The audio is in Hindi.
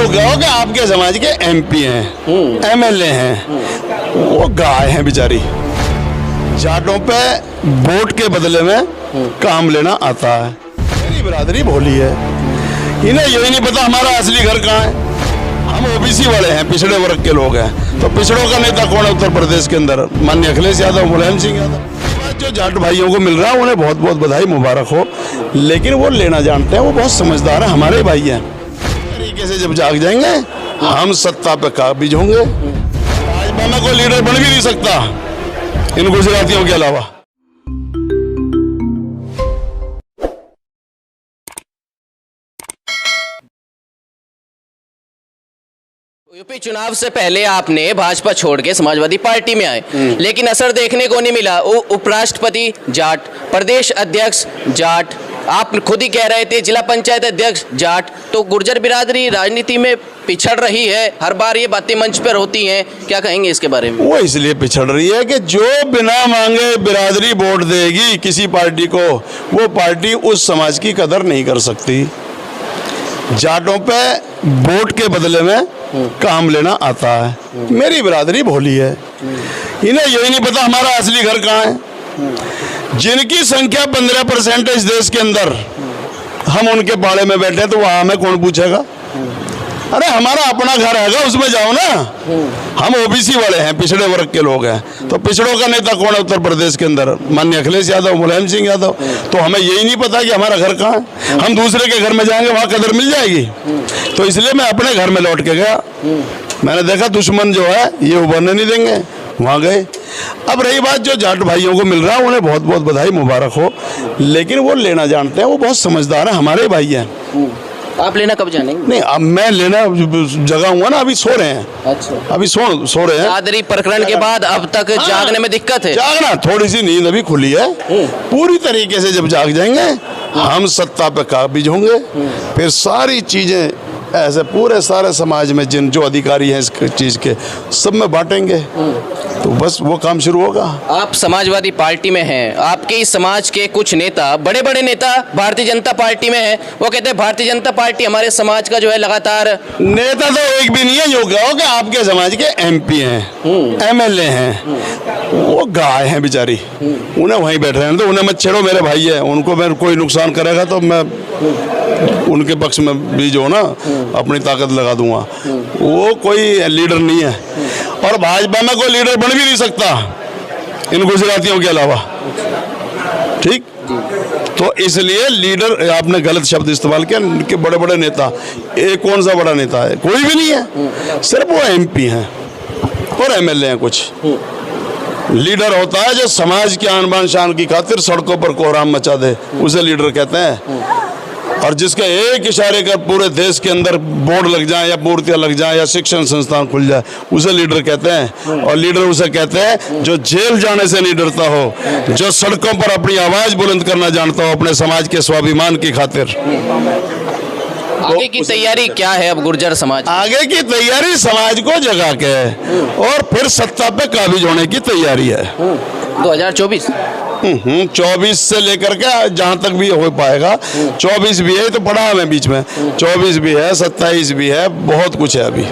गया हो कि आपके समाज के एमपी हैं, एमएलए हैं, वो गाय हैं बेचारी। जाटों पे वोट के बदले में काम लेना आता है। मेरी बिरादरी भोली है, इन्हें यही नहीं पता हमारा असली घर कहाँ है। हम ओबीसी वाले हैं, पिछड़े वर्ग के लोग हैं। तो पिछड़ों का नेता कौन है उत्तर प्रदेश के अंदर? माननीय अखिलेश यादव, मुलायम सिंह यादव। जो जाट भाइयों को मिल रहा है उन्हें बहुत बहुत बधाई, मुबारक हो। लेकिन वो लेना जानते हैं, वो बहुत समझदार है, हमारे भाई हैं। तरीके से जब जाग जाएंगे हम सत्ता पे काबिज होंगे। भाजपा में कोई लीडर बन भी नहीं सकता इन गुजरातियों के अलावा। यूपी चुनाव से पहले आपने भाजपा छोड़ के समाजवादी पार्टी में आए, लेकिन असर देखने को नहीं मिला। उपराष्ट्रपति जाट, प्रदेश अध्यक्ष जाट, आप खुद ही कह रहे थे जिला पंचायत अध्यक्ष जाट। तो गुर्जर बिरादरी राजनीति में पिछड़ रही है, हर बार ये बातें मंच पर होती हैं, क्या कहेंगे इसके बारे में? वो इसलिए पिछड़ रही है कि जो बिना मांगे बिरादरी वोट देगी किसी पार्टी को, वो पार्टी उस समाज की कदर नहीं कर सकती। जाटों पे वोट के बदले में काम लेना आता है। मेरी बिरादरी भोली है, इन्हें यही नहीं पता हमारा असली घर कहाँ है। जिनकी संख्या 15% है इस देश के अंदर, हम उनके पाड़े में बैठे हैं, तो वहां हमें कौन पूछेगा? अरे हमारा अपना घर है, उसमें जाओ ना। हम ओबीसी वाले हैं, पिछड़े वर्ग के लोग हैं। तो पिछड़ों का नेता कौन है उत्तर प्रदेश के अंदर? माननीय अखिलेश यादव, मुलायम सिंह यादव। तो हमें यही नहीं पता कि हमारा घर कहाँ है। हम दूसरे के घर में जाएंगे, वहां कदर मिल जाएगी। तो इसलिए मैं अपने घर में लौट के गया। मैंने देखा दुश्मन जो है ये उभरने नहीं देंगे, वहां गए। अब रही बात जो जाट भाइयों को मिल रहा है, उन्हें बहुत बहुत बधाई, मुबारक हो। लेकिन वो लेना जानते हैं, वो बहुत समझदार है, हमारे भाई हैं। आप लेना कब जानेंगे? नहीं, अब मैं लेना जगह हुआ ना, अभी सो रहे हैं। अच्छा, अभी सो रहे हैं। बिरादरी प्रकरण के बाद अब तक जागने में दिक्कत है। जागना, थोड़ी सी नींद अभी खुली है। पूरी तरीके से जब जाग जाएंगे हम सत्ता पे काबिज होंगे। फिर सारी चीजें ऐसे पूरे सारे समाज में जिन जो अधिकारी हैं इस चीज के, सब में बांटेंगे। तो बस वो काम शुरू होगा। आप समाजवादी पार्टी में हैं, आपके इस समाज के कुछ नेता, बड़े बड़े नेता भारतीय जनता पार्टी में हैं। वो कहते हैं भारतीय जनता पार्टी हमारे समाज का जो है लगातार। नेता तो एक भी नहीं है, जो कहो कि आपके समाज के एमपी हैं, एमएलए हैं, वो गाय हैं बेचारी। उन्हें वहीं बैठ रहे हैं, तो उन्हें मत छेड़ो, मेरे भाई है। उनको मैं कोई नुकसान करेगा तो मैं उनके पक्ष में भी जो ना अपनी ताकत लगा दूंगा। वो कोई लीडर नहीं है, और भाजपा में कोई लीडर बन भी नहीं सकता इन गुजरातियों के अलावा। ठीक, तो इसलिए लीडर, आपने गलत शब्द इस्तेमाल किया। इनके बड़े बड़े नेता, एक कौन सा बड़ा नेता है? कोई भी नहीं है, सिर्फ वो एमपी हैं और एमएलए हैं। कुछ लीडर होता है जो समाज की आन बान शान की खातिर सड़कों पर कोहराम मचा दे, उसे लीडर कहते हैं। और जिसके एक इशारे कर पूरे देश के अंदर बोर्ड लग जाए या मूर्तियां लग जाए या शिक्षण संस्थान खुल जाए, उसे लीडर कहते हैं। और लीडर उसे कहते हैं जो जेल जाने से नहीं डरता हो, जो सड़कों पर अपनी आवाज बुलंद करना जानता हो अपने समाज के स्वाभिमान की खातिर। आगे की तैयारी क्या है अब गुर्जर समाज? आगे की तैयारी समाज को जगा के और फिर सत्ता पे काबिज होने की तैयारी है। 2024 24 से लेकर के जहां तक भी हो पाएगा। 24 भी है तो पड़ा है बीच में, 24 भी है, 27 भी है, बहुत कुछ है अभी।